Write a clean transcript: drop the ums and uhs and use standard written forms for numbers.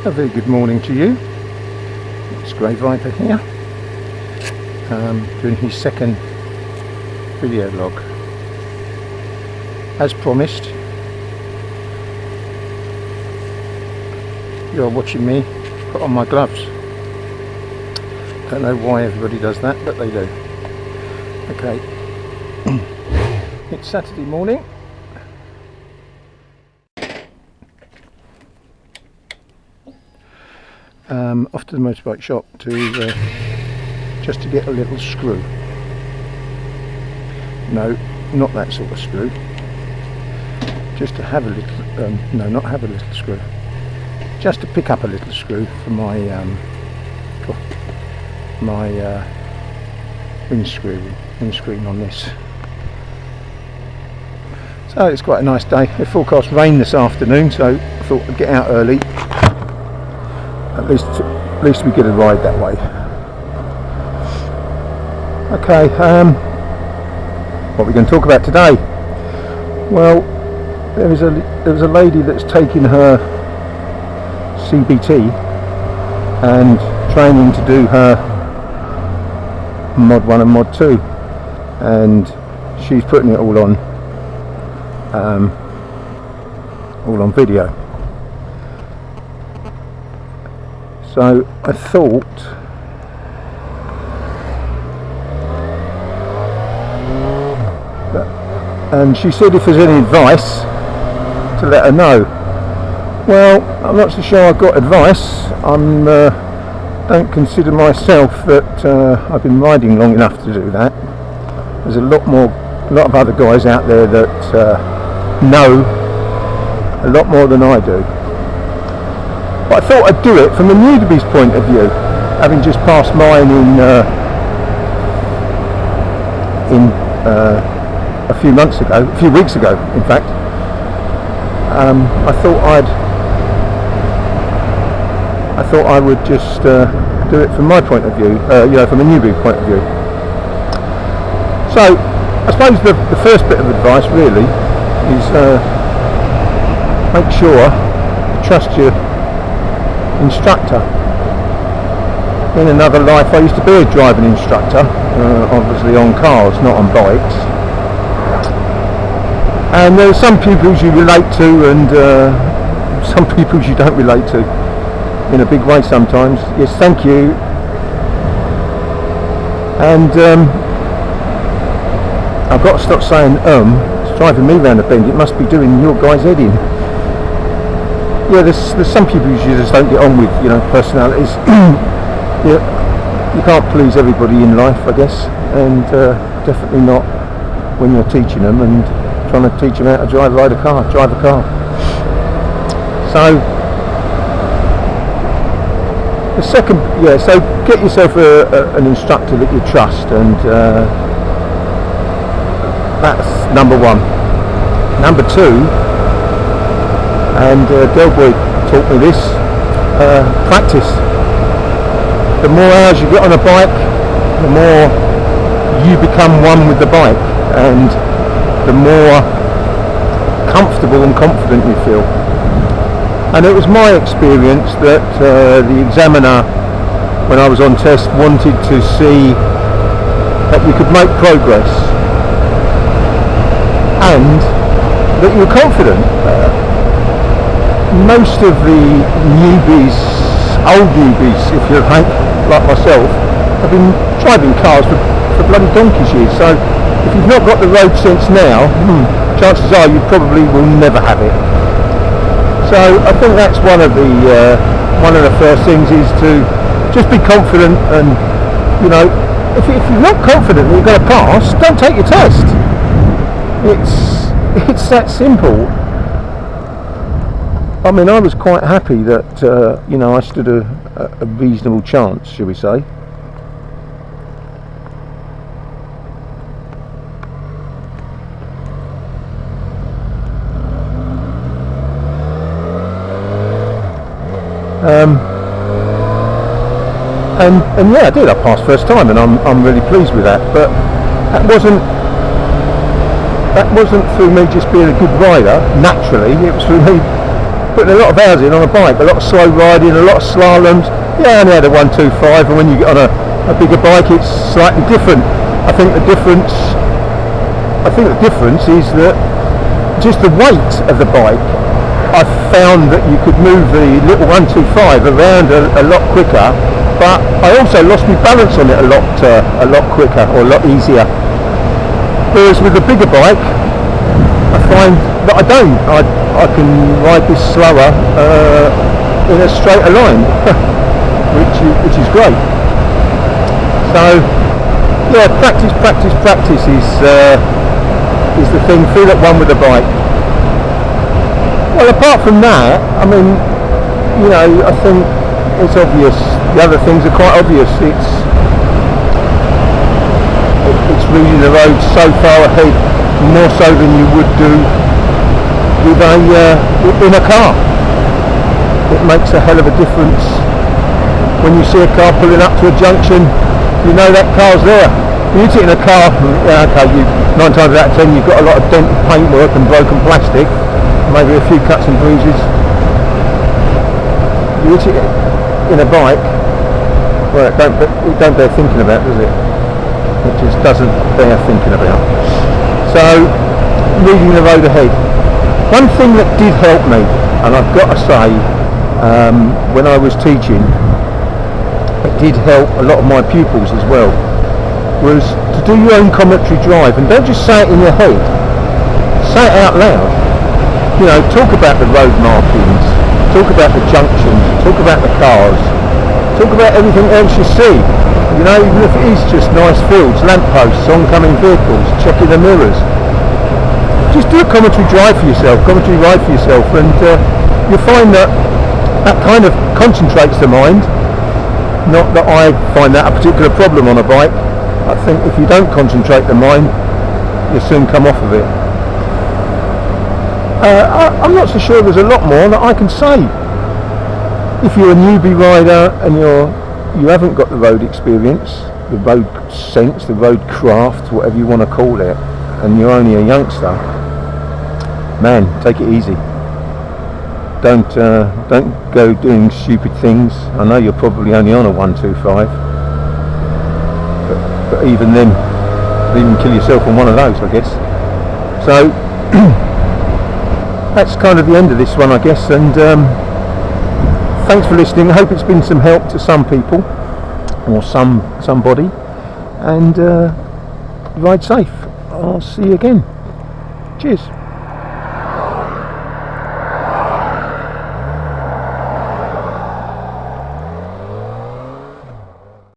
A very good morning to you. It's Grey Viper here, doing his second video log. As promised, you're watching me put on my gloves. Don't know why everybody does that, but they do. Okay, it's Saturday morning. Off to the motorbike shop to just to get a little screw. No, not that sort of screw. Just to have a little, no, not have a little screw. Just to pick up a little screw for my windscreen on this. So it's quite a nice day. They forecast rain this afternoon, so I thought I'd get out early. At least we get a ride that way. Okay, what are we going to talk about today? Well, there was a lady that's taking her CBT and training to do her Mod 1 and Mod 2, and she's putting it all on video. So I thought and she said if there's any advice to let her know. Well, I'm not so sure I've got advice. Don't consider myself that I've been riding long enough to do that. There's a lot of other guys out there that know a lot more than I do. But I thought I'd do it from a newbies point of view, having just passed mine a few weeks ago, in fact. I thought I would just do it from my point of view, from a newbie point of view. So I suppose the first bit of advice really is make sure you trust your instructor. In another life I used to be a driving instructor, obviously on cars, not on bikes. And there are some pupils you relate to and some pupils you don't relate to in a big way sometimes. Yes, thank you. And I've got to stop saying it's driving me round the bend, it must be doing your guy's head in. Yeah, there's some people you just don't get on with, personalities. You can't please everybody in life, I guess, and definitely not when you're teaching them and trying to teach them how to drive a car. So the second, so get yourself an instructor that you trust, and that's number one. Number two, and Delboy taught me this, practice. The more hours you get on a bike, the more you become one with the bike, and the more comfortable and confident you feel. And it was my experience that the examiner, when I was on test, wanted to see that you could make progress and that you were confident. Most of the newbies, old newbies if you like myself, have been driving cars for bloody donkey's years. So if you've not got the road sense now, chances are you probably will never have it. So I think that's one of the first things is to just be confident, and if you're not confident that you're going to pass, don't take your test. It's that simple. I mean, I was quite happy that I stood a reasonable chance, shall we say. And yeah, I did. I passed first time, and I'm really pleased with that. But that wasn't through me just being a good rider. Naturally, it was through me putting a lot of hours in on a bike, a lot of slow riding, a lot of slaloms. Yeah, I only had a 125, and when you get on a bigger bike, it's slightly different. I think the difference is that just the weight of the bike. I found that you could move the little 125 around a lot quicker, but I also lost my balance on it a lot quicker, or a lot easier. Whereas with the bigger bike, I find that I don't. I can ride this slower in a straighter line, which is great. So yeah, practice is the thing. Feel at one with the bike. Well, apart from that, I mean, you know, I think it's obvious. The other things are quite obvious. It's reading the road so far ahead, more so than you would do with in a car. It makes a hell of a difference when you see a car pulling up to a junction. You know that car's there. When you sit in a car, okay, 9 times out of 10 you've got a lot of dented paintwork and broken plastic. Maybe a few cuts and bruises. You hit it in a bike, well, it don't bear thinking about, does it? It just doesn't bear thinking about. So, reading the road ahead. One thing that did help me, and I've got to say, when I was teaching, it did help a lot of my pupils as well, was to do your own commentary drive, and don't just say it in your head, say it out loud. You know, talk about the road markings, talk about the junctions, talk about the cars, talk about everything else you see. You know, even if it is just nice fields, lampposts, oncoming vehicles, checking the mirrors. Just do a commentary drive for yourself, commentary ride for yourself, and you'll find that kind of concentrates the mind. Not that I find that a particular problem on a bike. I think if you don't concentrate the mind, you'll soon come off of it. I'm not so sure there's a lot more that I can say. If you're a newbie rider and you haven't got the road experience, the road sense, the road craft, whatever you want to call it, and you're only a youngster, man, take it easy. Don't go doing stupid things. I know you're probably only on a 125, but even then, you'll even kill yourself on one of those, I guess. So that's kind of the end of this one, I guess, and thanks for listening. I hope it's been some help to some people, or somebody, and ride safe. I'll see you again. Cheers.